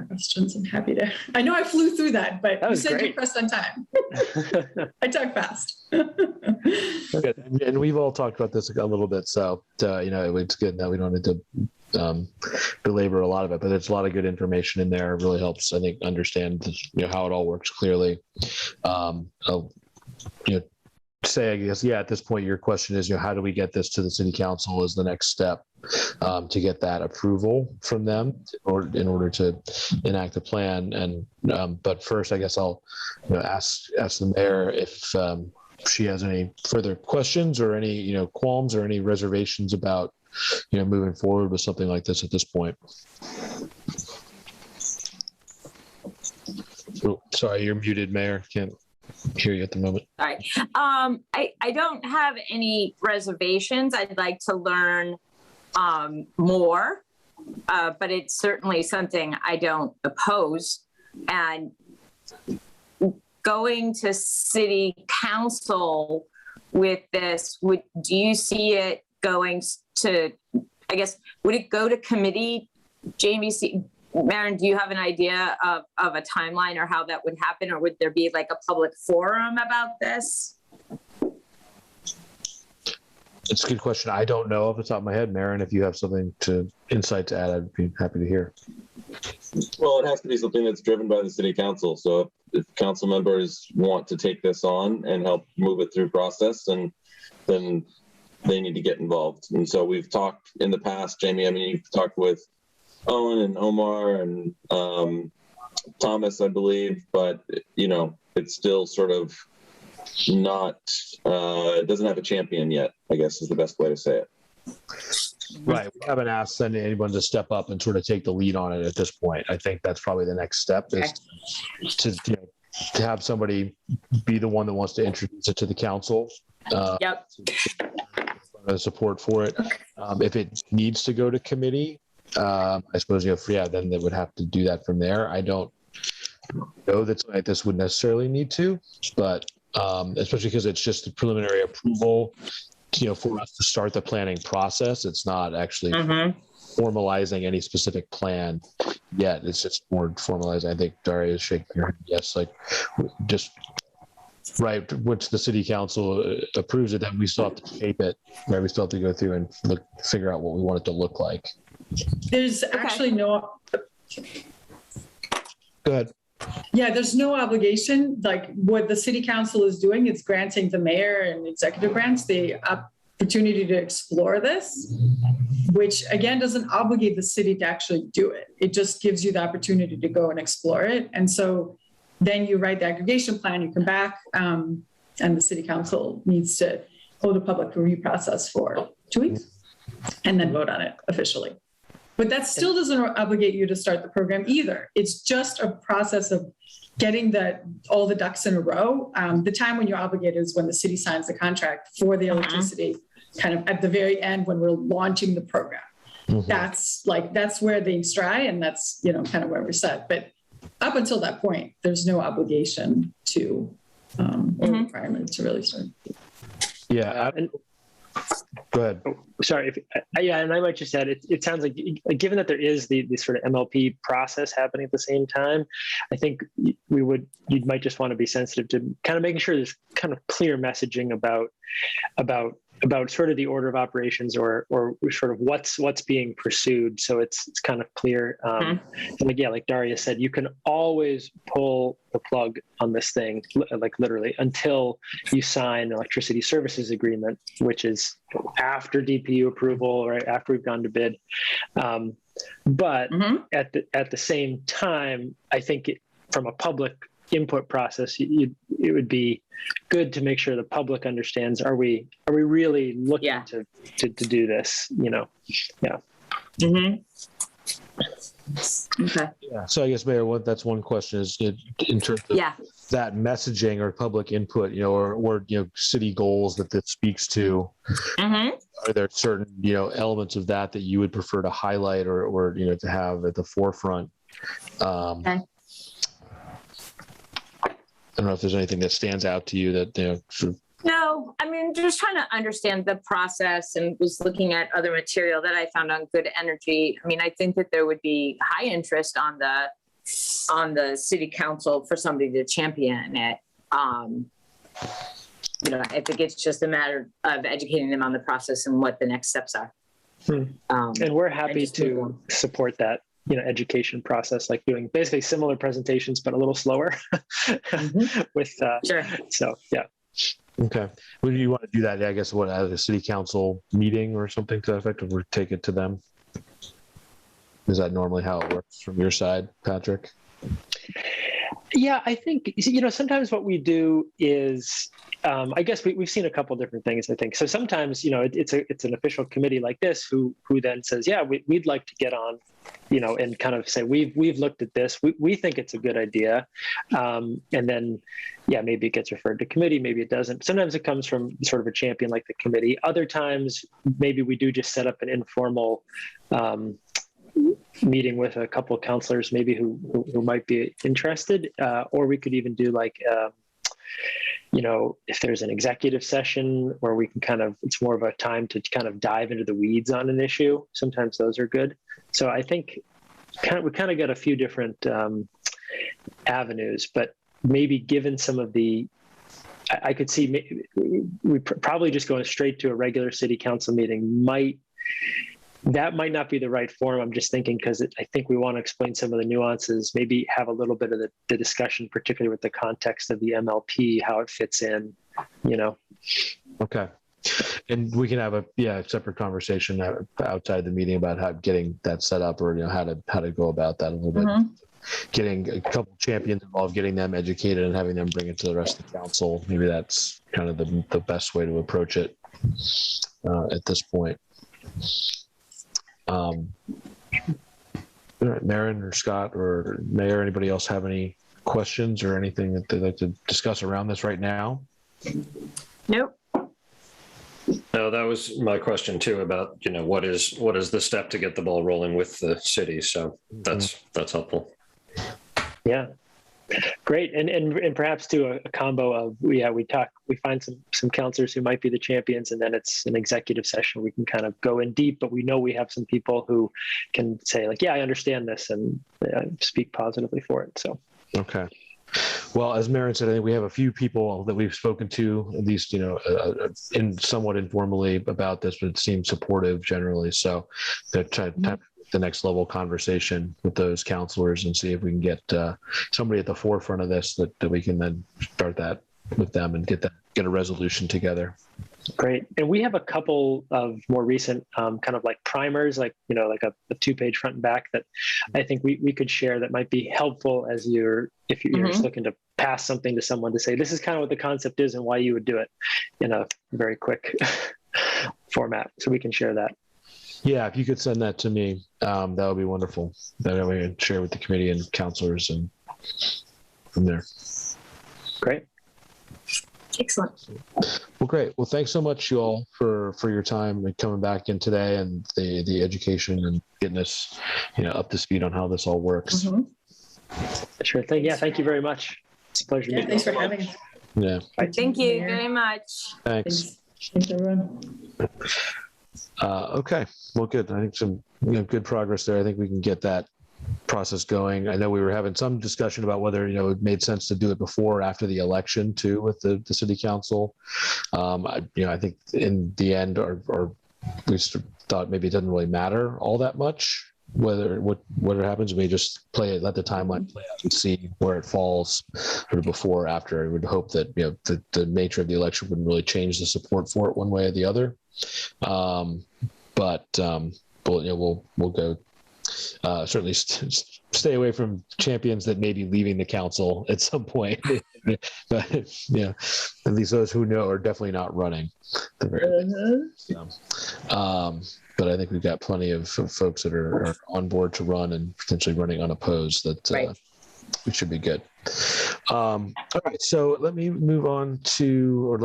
Questions, I'm happy to. I know I flew through that, but you said you pressed on time. I talk fast. Good. And we've all talked about this a little bit, so it's good that we don't need to belabor a lot of it, but there's a lot of good information in there. It really helps, I think, understand how it all works clearly. Say, I guess, at this point, your question is, how do we get this to the city council is the next step to get that approval from them in order to enact a plan. And but first, I guess I'll ask the mayor if she has any further questions or any qualms or any reservations about moving forward with something like this at this point. Oh, sorry, you're muted, Mayor. Can't hear you at the moment. Sorry. I don't have any reservations. I'd like to learn more, but it's certainly something I don't oppose. And going to city council with this, do you see it going to, I guess, would it go to committee? Jamie, Maren, do you have an idea of a timeline or how that would happen? Or would there be like a public forum about this? It's a good question. I don't know off the top of my head, Maren. If you have insight to add, I'd be happy to hear. Well, it has to be something that's driven by the city council. So if council members want to take this on and help move it through process, then they need to get involved. And so we've talked in the past, Jamie, you've talked with Owen and Omar and Thomas, I believe, but it's still sort of not, it doesn't have a champion yet, I guess is the best way to say it. Right. We haven't asked anyone to step up and sort of take the lead on it at this point. I think that's probably the next step is to have somebody be the one that wants to introduce it to the council. Yep. Support for it. If it needs to go to committee, I suppose, then they would have to do that from there. I don't know that something like this would necessarily need to, but especially because it's just a preliminary approval, for us to start the planning process. It's not actually formalizing any specific plan yet. It's just more formalizing. I think Daria is shaking her head. Yes, like just right. Once the city council approves it, then we still have to shape it. Right, we still have to go through and figure out what we want it to look like. There's actually no. Go ahead. Yeah, there's no obligation. Like what the city council is doing, it's granting the mayor and executive branch the opportunity to explore this, which again doesn't obligate the city to actually do it. It just gives you the opportunity to go and explore it. And so then you write the aggregation plan, you come back, and the city council needs to hold a public review process for 2 weeks and then vote on it officially. But that still doesn't obligate you to start the program either. It's just a process of getting all the ducks in a row. The time when you're obligated is when the city signs the contract for the electricity, kind of at the very end when we're launching the program. That's where things dry, and that's kind of where we're set. But up until that point, there's no obligation to or requirement to really start. Yeah. Go ahead. Oh, sorry. And I might just add, it sounds like, given that there is the sort of MLP process happening at the same time, I think you might just want to be sensitive to kind of making sure there's kind of clear messaging about about sort of the order of operations or sort of what's being pursued. So it's kind of clear. And like Daria said, you can always pull the plug on this thing, like literally until you sign an electricity services agreement, which is after DPU approval, right after we've gone to bid. But at the same time, I think from a public input process, it would be good to make sure the public understands, are we really looking to do this, Yeah. Okay. Yeah. So I guess, Mayor, that's one question is in terms of that messaging or public input, or city goals that this speaks to. Are there certain, elements of that you would prefer to highlight or to have at the forefront? Okay. I don't know if there's anything that stands out to you that, sort of. No, I mean, just trying to understand the process and was looking at other material that I found on Good Energy. I mean, I think that there would be high interest on the city council for somebody to champion it. I think it's just a matter of educating them on the process and what the next steps are. And we're happy to support that, education process, like doing basically similar presentations, but a little slower with, Sure. So, yeah. Okay. Would you want to do that, I guess, at a city council meeting or something to that effect, or take it to them? Is that normally how it works from your side, Patrick? Yeah, I think, sometimes what we do is, I guess we've seen a couple different things, I think. So sometimes, it's an official committee like this who then says, yeah, we'd like to get on, and kind of say, we've looked at this. We think it's a good idea. And then, maybe it gets referred to committee, maybe it doesn't. Sometimes it comes from sort of a champion like the committee. Other times, maybe we do just set up an informal meeting with a couple of counselors, maybe who might be interested, or we could even do like, if there's an executive session where we can it's more of a time to kind of dive into the weeds on an issue. Sometimes those are good. So I think we kind of got a few different avenues, but maybe given some of the, I could see we probably just going straight to a regular city council meeting might not be the right form. I'm just thinking because I think we want to explain some of the nuances, maybe have a little bit of the discussion, particularly with the context of the MLP, how it fits in, Okay. And we can have a separate conversation outside the meeting about how getting that set up, or how to go about that a little bit. Getting a couple champions involved, getting them educated, and having them bring it to the rest of the council. Maybe that's kind of the best way to approach it at this point. All right, Maren or Scott or Mayor, anybody else have any questions or anything that they'd like to discuss around this right now? Nope. No, that was my question too about, what is the step to get the ball rolling with the city? So that's helpful. Yeah. Great. And perhaps too a combo of, we find some counselors who might be the champions, and then it's an executive session. We can kind of go in deep, but we know we have some people who can say like, yeah, I understand this, and speak positively for it. So. Okay. Well, as Maren said, I think we have a few people that we've spoken to, at least, somewhat informally about this, but it seems supportive generally. So they're trying to the next level conversation with those counselors and see if we can get somebody at the forefront of this that we can then start that with them and get a resolution together. Great. And we have a couple of more recent kind of like primers, like a 2-page front and back that I think we could share that might be helpful if you're just looking to pass something to someone to say, this is kind of what the concept is and why you would do it in a very quick format. So we can share that. Yeah, if you could send that to me, that would be wonderful. That way I can share with the committee and counselors and from there. Great. Excellent. Well, great. Well, thanks so much, you all, for your time and coming back in today and the education and getting us, up to speed on how this all works. Sure thing. Yeah, thank you very much. It's a pleasure. Thanks for having us. Yeah. Thank you very much. Thanks. Thanks, everyone. Okay. Well, good. I think some good progress there. I think we can get that process going. I know we were having some discussion about whether, it made sense to do it before or after the election too, with the city council. I think in the end, or we thought maybe it doesn't really matter all that much what happens. We just let the timeline play out and see where it falls sort of before or after. I would hope that, the nature of the election wouldn't really change the support for it one way or the other. But we'll go. Certainly stay away from champions that may be leaving the council at some point. But at least those who know are definitely not running. At the very least. But I think we've got plenty of folks that are on board to run and potentially running unopposed. That it should be good. All right, so let us move on to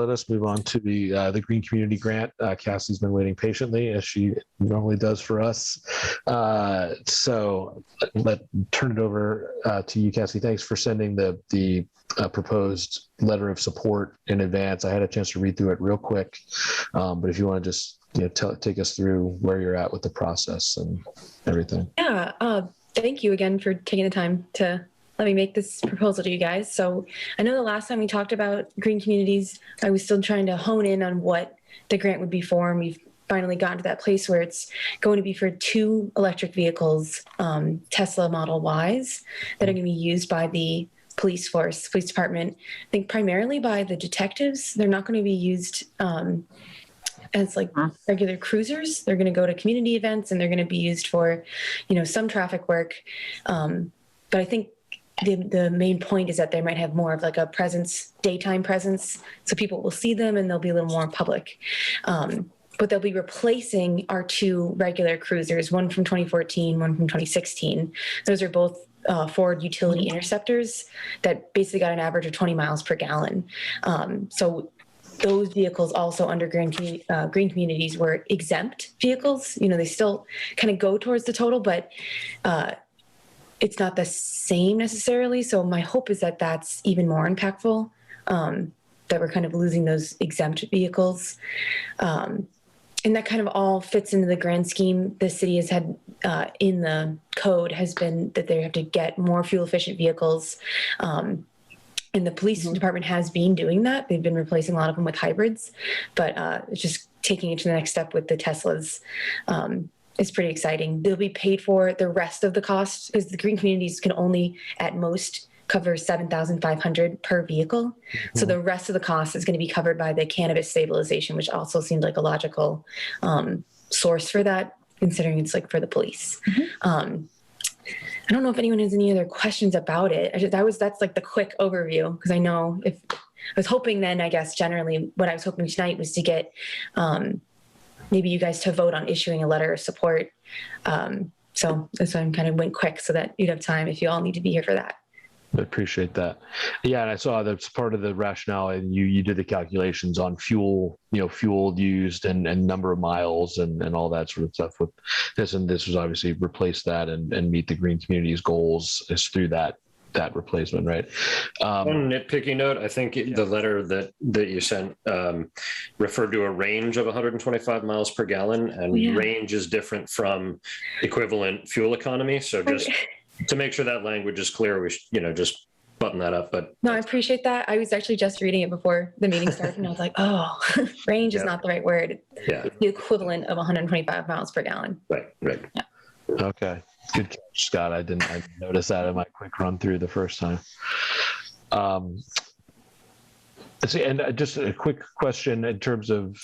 the Green Community Grant. Cassie's been waiting patiently, as she normally does for us. So turn it over to you, Cassie. Thanks for sending the proposed letter of support in advance. I had a chance to read through it real quick, but if you want to just take us through where you're at with the process and everything. Yeah, thank you again for taking the time to let me make this proposal to you guys. So I know the last time we talked about green communities, I was still trying to hone in on what the grant would be for, and we've finally gotten to that place where it's going to be for 2 electric vehicles, Tesla Model Ys, that are going to be used by the police department. I think primarily by the detectives. They're not going to be used as like regular cruisers. They're going to go to community events, and they're going to be used for, some traffic work. But I think the main point is that they might have more of like a presence, daytime presence, so people will see them and they'll be a little more public. But they'll be replacing our 2 regular cruisers, one from 2014, one from 2016. Those are both Ford utility interceptors that basically got an average of 20 miles per gallon. So those vehicles also under green communities were exempt vehicles. They still kind of go towards the total, but it's not the same necessarily. So my hope is that that's even more impactful, that we're kind of losing those exempt vehicles. And that kind of all fits into the grand scheme the city has had in the code, has been that they have to get more fuel efficient vehicles. And the police department has been doing that. They've been replacing a lot of them with hybrids, but it's just taking it to the next step with the Teslas. It's pretty exciting. They'll be paid for the rest of the cost, because the green communities can only at most cover $7,500 per vehicle. So the rest of the cost is going to be covered by the cannabis stabilization, which also seemed like a logical source for that, considering it's like for the police. I don't know if anyone has any other questions about it. That's like the quick overview, because I know I was hoping then, I guess generally what I was hoping tonight was to get maybe you guys to vote on issuing a letter of support. So that's why I kind of went quick, so that you'd have time if you all need to be here for that. I appreciate that. Yeah, and I saw that's part of the rationale, and you did the calculations on fuel used and number of miles and all that sort of stuff with this. And this was obviously replace that and meet the green community's goals is through that replacement, right? One nitpicky note, I think the letter that you sent referred to a range of 125 miles per gallon, and range is different from equivalent fuel economy. So just to make sure that language is clear, we should, just button that up. But no, I appreciate that. I was actually just reading it before the meeting started, and I was like, oh, range is not the right word. Yeah. It's the equivalent of 125 miles per gallon. Right. Yeah. Okay. Good catch, Scott. I didn't notice that in my quick run through the first time. And just a quick question in terms of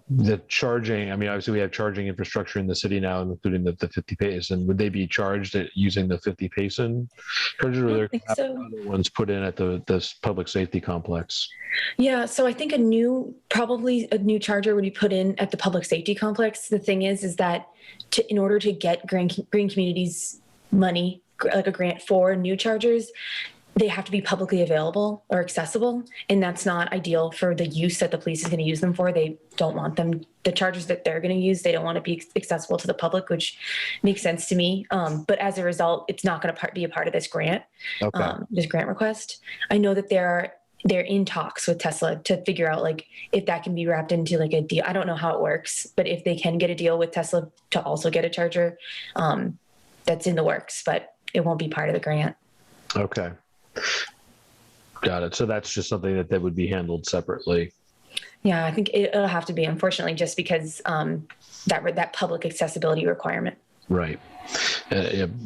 the charging. I mean, obviously we have charging infrastructure in the city now, including the 50 pace. And would they be charged at using the 50 pace in charger, or there other ones put in at this public safety complex? Yeah, so I think probably a new charger would be put in at the public safety complex. The thing is that in order to get green communities money, like a grant for new chargers, they have to be publicly available or accessible, and that's not ideal for the use that the police is going to use them for. They don't want them, the chargers that they're going to use, they don't want to be accessible to the public, which makes sense to me. But as a result, it's not going to be a part of this grant, this grant request. I know that they're in talks with Tesla to figure out like if that can be wrapped into like a deal. I don't know how it works, but if they can get a deal with Tesla to also get a charger, that's in the works, but it won't be part of the grant. Okay. Got it. So that's just something that would be handled separately. Yeah, I think it'll have to be, unfortunately, just because that public accessibility requirement. Right.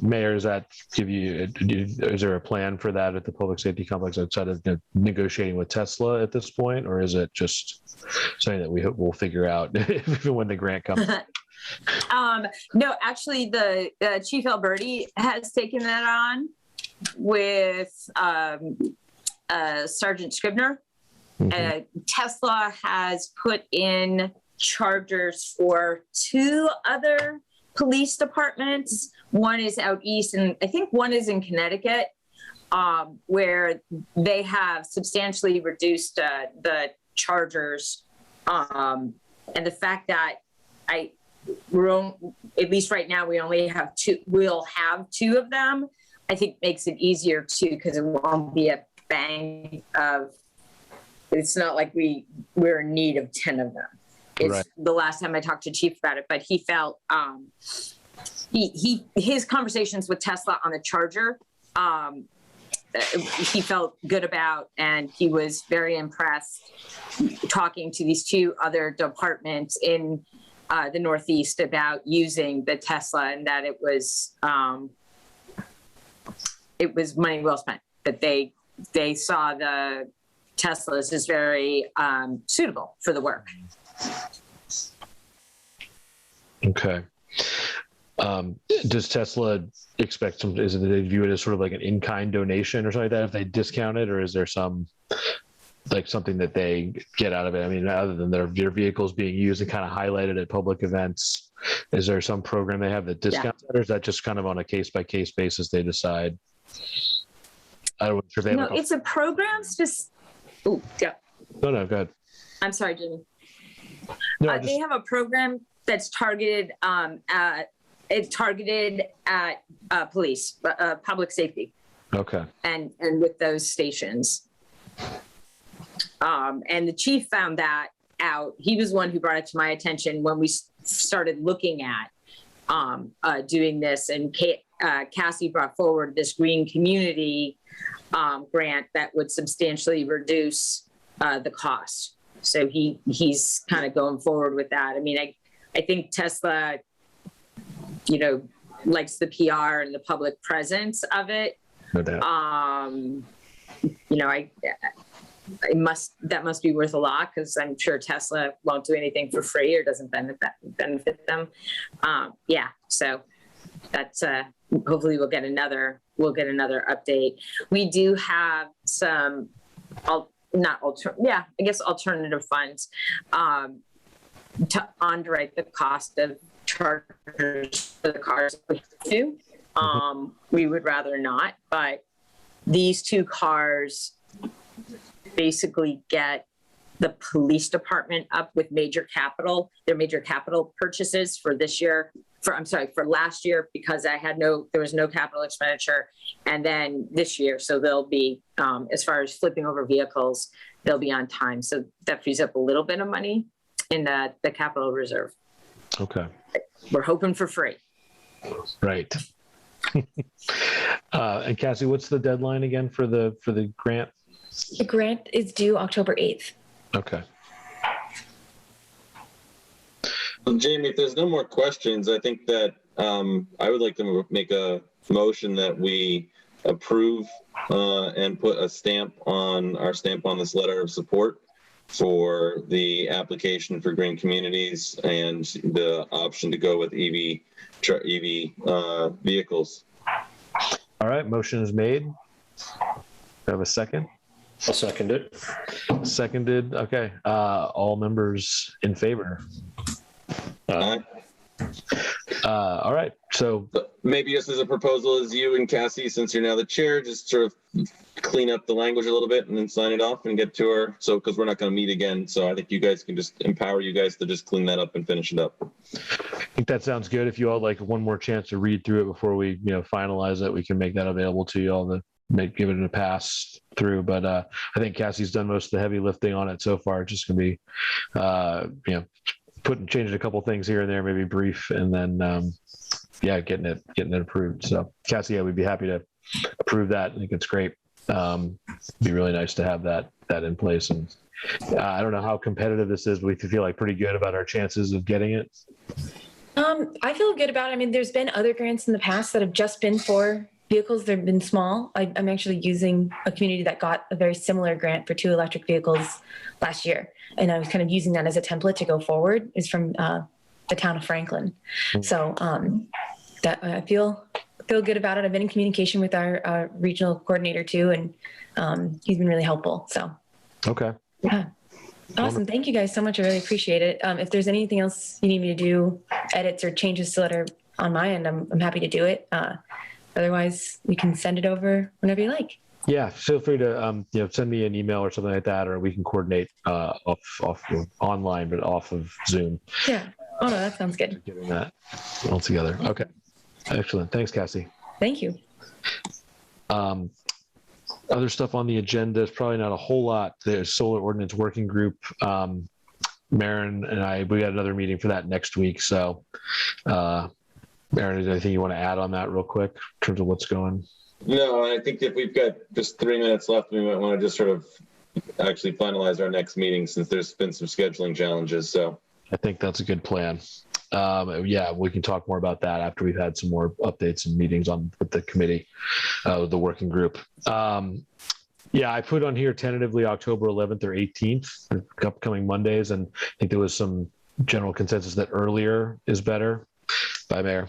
Mayor, does that give you, is there a plan for that at the public safety complex outside of negotiating with Tesla at this point? Or is it just something that we'll figure out when the grant comes? No, actually the Chief Alberti has taken that on with Sergeant Scribner. Tesla has put in chargers for 2 other police departments. One is out east, and I think one is in Connecticut, where they have substantially reduced the chargers. And the fact that at least right now, we only have 2, we'll have 2 of them, I think makes it easier too, because it won't be a bang of, it's not like we're in need of 10 of them. It's right. The last time I talked to Chief about it, but he felt his conversations with Tesla on the charger, he felt good about, and he was very impressed talking to these 2 other departments in the Northeast about using the Tesla, and that it was money well spent. That they saw the Teslas as very suitable for the work. Okay. Does Tesla expect some, is it, they view it as sort of like an in-kind donation or something like that if they discount it, or is there some, like something that they get out of it? I mean, other than their vehicles being used and kind of highlighted at public events, is there some program they have that discounts that, or is that just kind of on a case-by-case basis they decide? I don't know if they have it's a program Oh, yeah. No, go ahead. I'm sorry, Jimmy. No, they have a program that's targeted at police, public safety. Okay. And with those stations. And the chief found that out. He was one who brought it to my attention when we started looking at doing this. And Cassie brought forward this green community grant that would substantially reduce the cost. So he's kind of going forward with that. I mean, I think Tesla, likes the PR and the public presence of it. No doubt. That must be worth a lot, because I'm sure Tesla won't do anything for free or doesn't benefit them. So that's hopefully we'll get another update. We do have some alternative funds to underwrite the cost of chargers for the cars too. We would rather not, but these 2 cars basically get the police department up with their major capital purchases for this year, for last year, because there was no capital expenditure, and then this year. So they'll be, as far as flipping over vehicles, they'll be on time. So that frees up a little bit of money in the capital reserve. Okay. We're hoping for free. Right. And Cassie, what's the deadline again for the grant? The grant is due October 8th. Okay. Well, Jamie, if there's no more questions, I think that I would like to make a motion that we approve and put a stamp on this letter of support for the application for green communities and the option to go with EV vehicles. All right, motion is made. Do I have a second? I'll second it. Seconded. Okay. All members in favor. All right. So maybe just as a proposal, as you and Cassie, since you're now the chair, just sort of clean up the language a little bit and then sign it off and get to her. So, because we're not going to meet again. So I think you guys can just empower you guys to just clean that up and finish it up. I think that sounds good. If you all like one more chance to read through it before we, finalize it, we can make that available to you all to give it a pass through. But I think Cassie's done most of the heavy lifting on it so far. It's just going to be, changing a couple things here and there, maybe brief, and then getting it approved. So Cassie, we'd be happy to approve that. I think it's great. Be really nice to have that in place. And I don't know how competitive this is, but we feel like pretty good about our chances of getting it. I feel good about it. I mean, there's been other grants in the past that have just been for vehicles. They've been small. I'm actually using a community that got a very similar grant for 2 electric vehicles last year. And I was kind of using that as a template to go forward. Is from the town of Franklin. So that I feel good about it. I've been in communication with our regional coordinator too, and he's been really helpful. So. Okay. Yeah. Awesome. Thank you guys so much. I really appreciate it. If there's anything else you need me to do, edits or changes to that are on my end, I'm happy to do it. Otherwise, we can send it over whenever you like. Yeah, feel free to send me an email or something like that, or we can coordinate off online, but off of Zoom. Yeah. Oh no, that sounds good. Getting that all together. Okay. Excellent. Thanks, Cassie. Thank you. Other stuff on the agenda is probably not a whole lot. There's Solar Ordnance Working Group. Maren and we got another meeting for that next week. So, Maren, is there anything you want to add on that real quick in terms of what's going? No, I think if we've got just 3 minutes left, we might want to just sort of actually finalize our next meeting since there's been some scheduling challenges. So I think that's a good plan. Yeah, we can talk more about that after we've had some more updates and meetings with the committee, the working group. Yeah, I put on here tentatively October 11th or 18th, upcoming Mondays, and I think there was some general consensus that earlier is better. Bye, Mayor.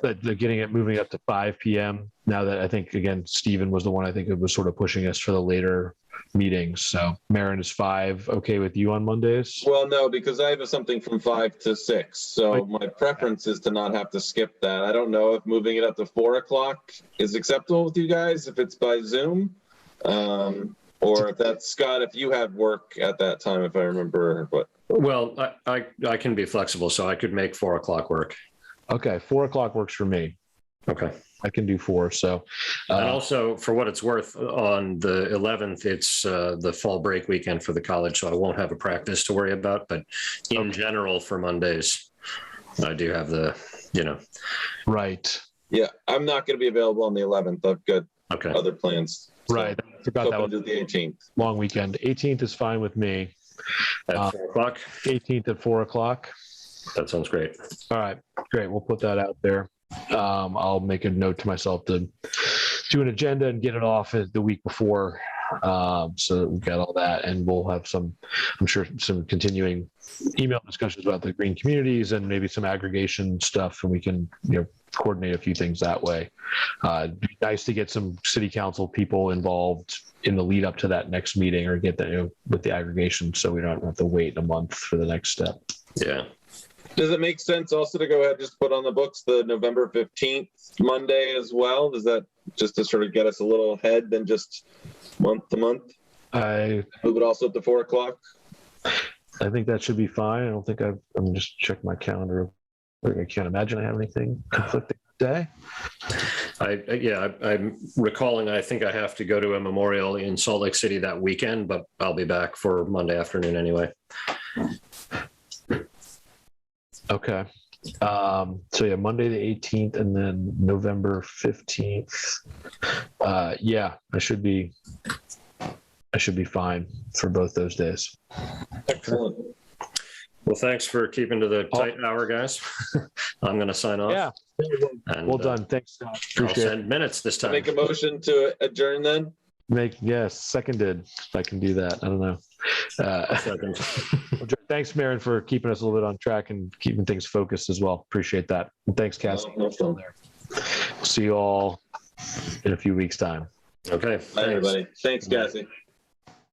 But they're moving up to 5 p.m. now that I think, again, Stephen was the one I think it was sort of pushing us for the later meetings. So Maren, is 5 okay with you on Mondays? Well, no, because I have something from 5 to 6. So my preference is to not have to skip that. I don't know if moving it up to 4 o'clock is acceptable with you guys, if it's by Zoom. Or if that's, Scott, if you had work at that time, if I remember what. Well, I can be flexible, so I could make 4 o'clock work. Okay, 4 o'clock works for me. Okay. I can do 4. So, and also, for what it's worth, on the 11th, it's the fall break weekend for the college, so I won't have a practice to worry about. But in general, for Mondays, I do have the, Right. Yeah, I'm not going to be available on the 11th. I've got other plans. Right. I forgot that was the 18th. Long weekend. 18th is fine with me. At 4 o'clock? 18th at 4 o'clock. That sounds great. All right, great. We'll put that out there. I'll make a note to myself to do an agenda and get it off the week before, so that we've got all that, and we'll have I'm sure some continuing email discussions about the green communities and maybe some aggregation stuff, and we can coordinate a few things that way. It'd be nice to get some city council people involved in the lead up to that next meeting, or get that with the aggregation, so we don't have to wait a month for the next step. Yeah. Does it make sense also to go ahead and just put on the books the November 15th Monday as well? Does that just to sort of get us a little ahead than just month to month? Move it also up to 4 o'clock? I think that should be fine. I don't think I'm just checking my calendar. I can't imagine I have anything conflicting today. I'm recalling, I think I have to go to a memorial in Salt Lake City that weekend, but I'll be back for Monday afternoon anyway. Okay. So yeah, Monday the 18th and then November 15th. Yeah, I should be fine for both those days. Excellent. Well, thanks for keeping to the tight hour, guys. I'm going to sign off. Yeah. Well done. Thanks, Scott. Appreciate I'll send minutes this time. Make a motion to adjourn then. Seconded. If I can do that, I don't know. Thanks, Maren, for keeping us a little bit on track and keeping things focused as well. Appreciate that. And thanks, Cassie. Still there. See you all in a few weeks' time. Okay. Bye, everybody. Thanks, Cassie.